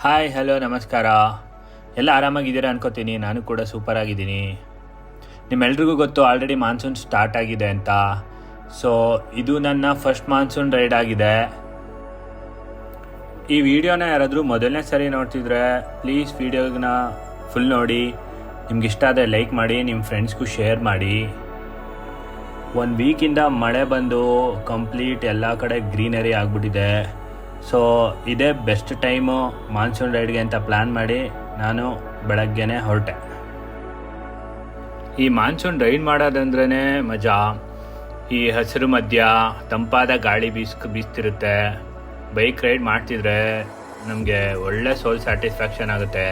Hi hello ನಮಸ್ಕಾರ. ಎಲ್ಲ ಆರಾಮಾಗಿದ್ದೀರಾ ಅನ್ಕೋತೀನಿ. ನಾನು ಕೂಡ ಸೂಪರ್ ಆಗಿದ್ದೀನಿ. ನಿಮ್ಮೆಲ್ರಿಗೂ ಗೊತ್ತು ಆಲ್ರೆಡಿ ಮಾನ್ಸೂನ್ ಸ್ಟಾರ್ಟ್ ಆಗಿದೆ ಅಂತ. ಸೊ ಇದು ನನ್ನ ಫಸ್ಟ್ ಮಾನ್ಸೂನ್ ರೈಡ್ ಆಗಿದೆ. ಈ ವಿಡಿಯೋನ ಯಾರಾದರೂ ಮೊದಲನೇ ಸರಿ ನೋಡ್ತಿದ್ರೆ ಪ್ಲೀಸ್ ವಿಡಿಯೋನ ಫುಲ್ ನೋಡಿ. ನಿಮ್ಗೆ ಇಷ್ಟ ಆದರೆ ಲೈಕ್ ಮಾಡಿ, ನಿಮ್ಮ ಫ್ರೆಂಡ್ಸ್ಗೂ ಶೇರ್ ಮಾಡಿ. ಒಂದು ವೀಕಿಂದ ಮಳೆ ಬಂದು ಕಂಪ್ಲೀಟ್ ಎಲ್ಲ ಕಡೆ ಗ್ರೀನರಿ ಆಗಿಬಿಟ್ಟಿದೆ. ಸೊ ಇದೇ ಬೆಸ್ಟ್ ಟೈಮು ಮಾನ್ಸೂನ್ ರೈಡ್ಗೆ ಅಂತ ಪ್ಲ್ಯಾನ್ ಮಾಡಿ ನಾನು ಬೆಳಗ್ಗೆನೇ ಹೊರಟೆ. ಈ ಮಾನ್ಸೂನ್ ರೈಡ್ ಮಾಡೋದಂದ್ರೇ ಮಜಾ. ಈ ಹಸಿರು ಮಧ್ಯ ತಂಪಾದ ಗಾಳಿ ಬೀಸ್ತಿರುತ್ತೆ. ಬೈಕ್ ರೈಡ್ ಮಾಡ್ತಿದ್ರೆ ನಮಗೆ ಒಳ್ಳೆ ಸೋಲ್ ಸ್ಯಾಟಿಸ್ಫ್ಯಾಕ್ಷನ್ ಆಗುತ್ತೆ.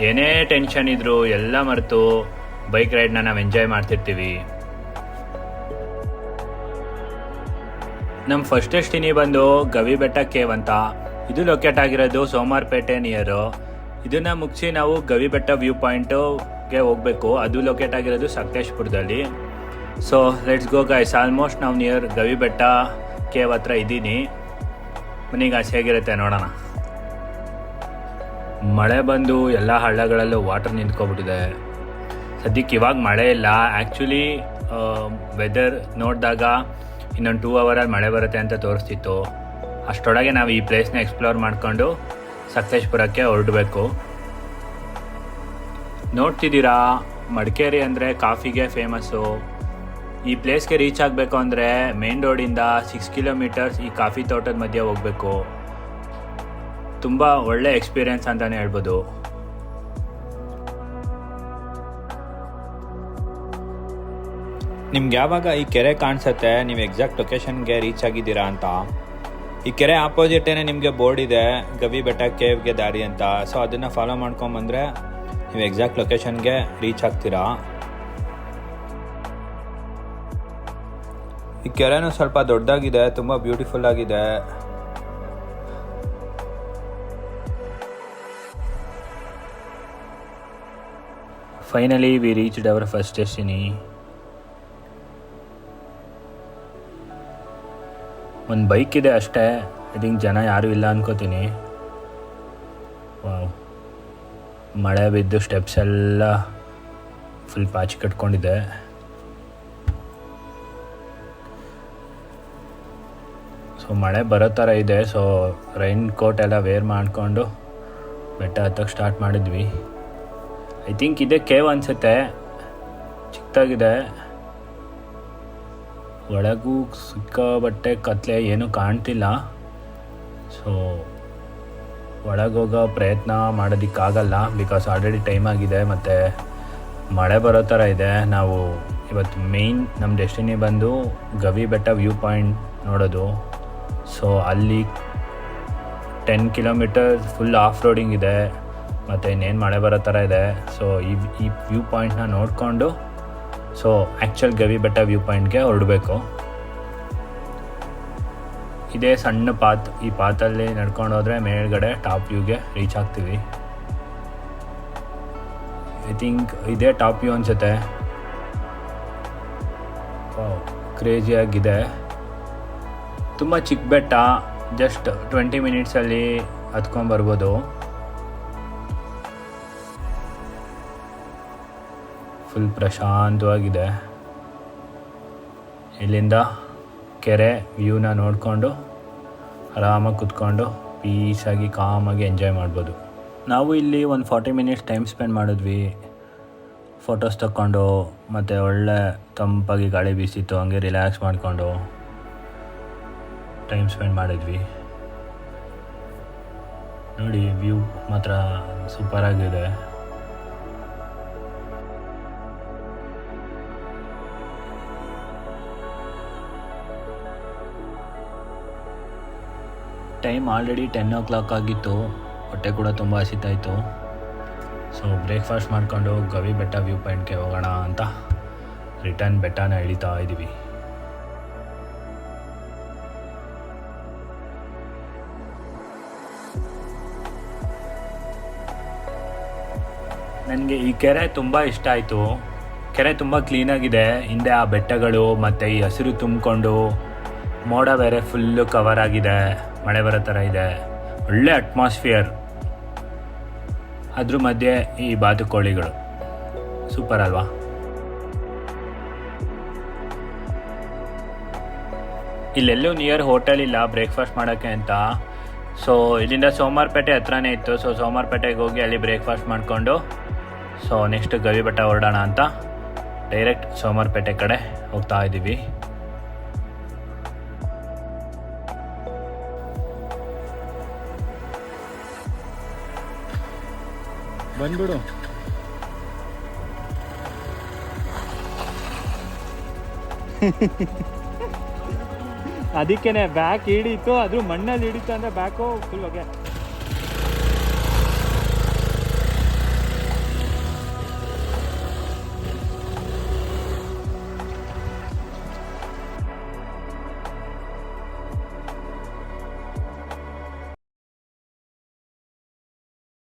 ಏನೇ ಟೆನ್ಷನ್ ಇದ್ದರೂ ಎಲ್ಲ ಮರೆತು ಬೈಕ್ ರೈಡ್ನ ನಾವು ಎಂಜಾಯ್ ಮಾಡ್ತಿರ್ತೀವಿ. ನಮ್ಮ ಫಸ್ಟ್ ಡೆಸ್ಟಿನಿ ಬಂದು ಗವಿಬೆಟ್ಟ ಕೇವ್ ಅಂತ. ಇದು ಲೊಕೇಟ್ ಆಗಿರೋದು ಸೋಮಾರ್ಪೇಟೆ ನಿಯರು. ಇದನ್ನು ಮುಗಿಸಿ ನಾವು ಗವಿಬೆಟ್ಟ ವ್ಯೂ ಪಾಯಿಂಟ್ಗೆ ಹೋಗಬೇಕು. ಅದು ಲೊಕೇಟ್ ಆಗಿರೋದು ಸಕಲೇಶ್ಪುರದಲ್ಲಿ. So let's go guys. Almost ನಾವು ನಿಯರ್ ಗವಿಬೆಟ್ಟ ಕೇವ್ ಹತ್ರ ಇದ್ದೀನಿ. ಮನೆಗೆ ಹೇಗಿರುತ್ತೆ ನೋಡೋಣ. ಮಳೆ ಬಂದು ಎಲ್ಲ ಹಳ್ಳಗಳಲ್ಲೂ ವಾಟರ್ ನಿಂತ್ಕೊಬಿಟ್ಟಿದೆ. ಸದ್ಯಕ್ಕೆ ಇವಾಗ ಮಳೆ ಇಲ್ಲ. ಆ್ಯಕ್ಚುಲಿ ವೆದರ್ ನೋಡಿದಾಗ ಇನ್ನೊಂದು 2 ಅವರಲ್ಲಿ ಮಳೆ ಬರುತ್ತೆ ಅಂತ ತೋರಿಸ್ತಿತ್ತು. ಅಷ್ಟರೊಳಗೆ ನಾವು ಈ ಪ್ಲೇಸ್ನ ಎಕ್ಸ್ಪ್ಲೋರ್ ಮಾಡಿಕೊಂಡು ಸಕಲೇಶ್ಪುರಕ್ಕೆ ಹೊರಡಬೇಕು. ನೋಡ್ತಿದ್ದೀರಾ, ಮಡಿಕೇರಿ ಅಂದರೆ ಕಾಫಿಗೆ ಫೇಮಸ್ಸು. ಈ ಪ್ಲೇಸ್ಗೆ ರೀಚ್ ಆಗಬೇಕು ಅಂದರೆ ಮೇನ್ ರೋಡಿಂದ 6 ಕಿಲೋಮೀಟರ್ಸ್ ಈ ಕಾಫಿ ತೋಟದ ಮಧ್ಯೆ ಹೋಗಬೇಕು. ತುಂಬ ಒಳ್ಳೆ ಎಕ್ಸ್ಪೀರಿಯೆನ್ಸ್ ಅಂತಲೇ ಹೇಳ್ಬೋದು. ನಿಮ್ಗೆ ಯಾವಾಗ ಈ ಕೆರೆ ಕಾಣಿಸುತ್ತೆ ನೀವು ಎಕ್ಸಾಕ್ಟ್ ಲೊಕೇಶನ್ಗೆ ರೀಚ್ ಆಗಿದ್ದೀರಾ ಅಂತ. ಈ ಕೆರೆ ಆಪೋಸಿಟೇನೆ ನಿಮಗೆ ಬೋರ್ಡ್ ಇದೆ, ಗವಿಬೆಟ್ಟ ಕೇವ್ಗೆ ದಾರಿ ಅಂತ. ಸೊ ಅದನ್ನು ಫಾಲೋ ಮಾಡ್ಕೊಂಬಂದರೆ ನೀವು ಎಕ್ಸಾಕ್ಟ್ ಲೊಕೇಶನ್ಗೆ ರೀಚ್ ಆಗ್ತೀರಾ. ಈ ಕೆರೆನೂ ಸ್ವಲ್ಪ ದೊಡ್ಡದಾಗಿದೆ, ತುಂಬ ಬ್ಯೂಟಿಫುಲ್ ಆಗಿದೆ. Finally we reached our first destiny. ಒಂದು ಬೈಕ್ ಇದೆ ಅಷ್ಟೇ. ಐ ಥಿಂಕ್ ಜನ ಯಾರೂ ಇಲ್ಲ ಅನ್ಕೋತೀನಿ. ವಾವ್, ಮಳೆ ಬಿದ್ದು ಸ್ಟೆಪ್ಸ್ ಎಲ್ಲ ಫುಲ್ ಪಾಚಿ ಕಟ್ಕೊಂಡಿದೆ. ಸೊ ಮಳೆ ಬರೋ ಥರ ಇದೆ. ಸೊ ರೈನ್ ಕೋಟ್ ಎಲ್ಲ ವೇರ್ ಮಾಡಿಕೊಂಡು ಬೆಟ್ಟ ಹತ್ತಕ್ಕೆ ಸ್ಟಾರ್ಟ್ ಮಾಡಿದ್ವಿ. ಐ ಥಿಂಕ್ ಇದೇ ಕೇವ್ ಅನಿಸುತ್ತೆ, ಚಿಕ್ಕದಾಗಿದೆ. ಒಳಗೂ ಸಿಕ್ಕಾಬಟ್ಟೆ ಕತ್ಲೆ, ಏನೂ ಕಾಣ್ತಿಲ್ಲ. ಸೊ ಒಳಗೋಗೋ ಪ್ರಯತ್ನ ಮಾಡೋದಕ್ಕಾಗಲ್ಲ, ಬಿಕಾಸ್ ಆಲ್ರೆಡಿ ಟೈಮ್ ಆಗಿದೆ ಮತ್ತು ಮಳೆ ಬರೋ ಥರ ಇದೆ. ನಾವು ಇವತ್ತು ಮೇಯ್ನ್ ನಮ್ಮ ಡೆಸ್ಟಿನಿ ಬಂದು ಗವಿಬೆಟ್ಟ ವ್ಯೂ ಪಾಯಿಂಟ್ ನೋಡೋದು. ಸೊ ಅಲ್ಲಿ 10 ಕಿಲೋಮೀಟರ್ಸ್ ಫುಲ್ ಆಫ್ ರೋಡಿಂಗ್ ಇದೆ ಮತ್ತು ಇನ್ನೇನು ಮಳೆ ಬರೋ ಥರ ಇದೆ. ಸೊ ಈ ವ್ಯೂ ಪಾಯಿಂಟ್ನ ನೋಡಿಕೊಂಡು ಸೊ ಆ್ಯಕ್ಚುಲ್ ಗವಿಬೆಟ್ಟ ವ್ಯೂ ಪಾಯಿಂಟ್ಗೆ ಹೊರಡಬೇಕು. ಇದೇ ಸಣ್ಣ ಪಾತ್. ಈ ಪಾತಲ್ಲಿ ನಡ್ಕೊಂಡು ಹೋದರೆ ಮೇಲ್ಗಡೆ ಟಾಪ್ ವ್ಯೂಗೆ ರೀಚ್ ಆಗ್ತೀವಿ. ಐ ಥಿಂಕ್ ಇದೇ ಟಾಪ್ ವ್ಯೂ ಅನಿಸುತ್ತೆ. ಕ್ರೇಜಿಯಾಗಿದೆ. ತುಂಬ ಚಿಕ್ಕ ಬೆಟ್ಟ, ಜಸ್ಟ್ 20 ಮಿನಿಟ್ಸಲ್ಲಿ ಹತ್ಕೊಂಡ್ಬರ್ಬೋದು. ಫುಲ್ ಪ್ರಶಾಂತವಾಗಿದೆ. ಇಲ್ಲಿಂದ ಕೆರೆ ವ್ಯೂನ ನೋಡಿಕೊಂಡು ಆರಾಮಾಗಿ ಕೂತ್ಕೊಂಡು ಪೀಸಾಗಿ ಕಾಮಾಗಿ ಎಂಜಾಯ್ ಮಾಡ್ಬೋದು. ನಾವು ಇಲ್ಲಿ ಒಂದು 40 ಮಿನಿಟ್ಸ್ ಟೈಮ್ ಸ್ಪೆಂಡ್ ಮಾಡಿದ್ವಿ. ಫೋಟೋಸ್ ತಕ್ಕೊಂಡು ಮತ್ತು ಒಳ್ಳೆ ತಂಪಾಗಿ ಗಾಳಿ ಬೀಸಿತ್ತು, ಹಂಗೆ ರಿಲ್ಯಾಕ್ಸ್ ಮಾಡಿಕೊಂಡು ಟೈಮ್ ಸ್ಪೆಂಡ್ ಮಾಡಿದ್ವಿ. ನೋಡಿ, ವ್ಯೂ ಮಾತ್ರ ಸೂಪರಾಗಿದೆ. ಟೈಮ್ ಆಲ್ರೆಡಿ 10 o'clock ಆಗಿತ್ತು. ಹೊಟ್ಟೆ ಕೂಡ ತುಂಬ ಹಸಿತಾಯಿತು. ಸೊ ಬ್ರೇಕ್ಫಾಸ್ಟ್ ಮಾಡಿಕೊಂಡು ಗವಿಬೆಟ್ಟ ವ್ಯೂ ಪಾಯಿಂಟ್ಗೆ ಹೋಗೋಣ ಅಂತ ರಿಟರ್ನ್ ಬೆಟ್ಟನ ಇಳಿತಾ ಇದ್ದೀವಿ. ನನಗೆ ಈ ಕೆರೆ ತುಂಬ ಇಷ್ಟ ಆಯಿತು. ಕೆರೆ ತುಂಬ ಕ್ಲೀನಾಗಿದೆ. ಹಿಂದೆ ಆ ಬೆಟ್ಟಗಳು ಮತ್ತು ಈ ಹಸಿರು ತುಂಬಿಕೊಂಡು ಮೋಡ ಬೇರೆ ಫುಲ್ಲು ಕವರ್ ಆಗಿದೆ, ಮಳೆ ಬರೋ ಥರ ಇದೆ. ಒಳ್ಳೆ ಅಟ್ಮಾಸ್ಫಿಯರ್. ಅದ್ರ ಮಧ್ಯೆ ಈ ಬಾತುಕೋಳಿಗಳು ಸೂಪರ್ ಅಲ್ವಾ. ಇಲ್ಲೆಲ್ಲೂ ನಿಯರ್ ಹೋಟೆಲ್ ಇಲ್ಲ ಬ್ರೇಕ್ಫಾಸ್ಟ್ ಮಾಡೋಕ್ಕೆ ಅಂತ. ಸೊ ಇಲ್ಲಿಂದ ಸೋಮವಾರಪೇಟೆ ಹತ್ರನೇ ಇತ್ತು. ಸೊ ಸೋಮವಾರಪೇಟೆಗೆ ಹೋಗಿ ಅಲ್ಲಿ ಬ್ರೇಕ್ಫಾಸ್ಟ್ ಮಾಡಿಕೊಂಡು ಸೊ ನೆಕ್ಸ್ಟ್ ಗವಿಬೆಟ್ಟ ಹೊರಡೋಣ ಅಂತ ಡೈರೆಕ್ಟ್ ಸೋಮವಾರಪೇಟೆ ಕಡೆ ಹೋಗ್ತಾ ಇದ್ದೀವಿ. ಬಂದ್ಬಿಡು. ಅದಕ್ಕೇನೆ ಬ್ಯಾಕ್ ಹಿಡಿತು, ಅದು ಮಣ್ಣಲ್ಲಿ ಹಿಡಿತು ಅಂದರೆ ಬ್ಯಾಕು ಫುಲ್ ಹೊಗೆ.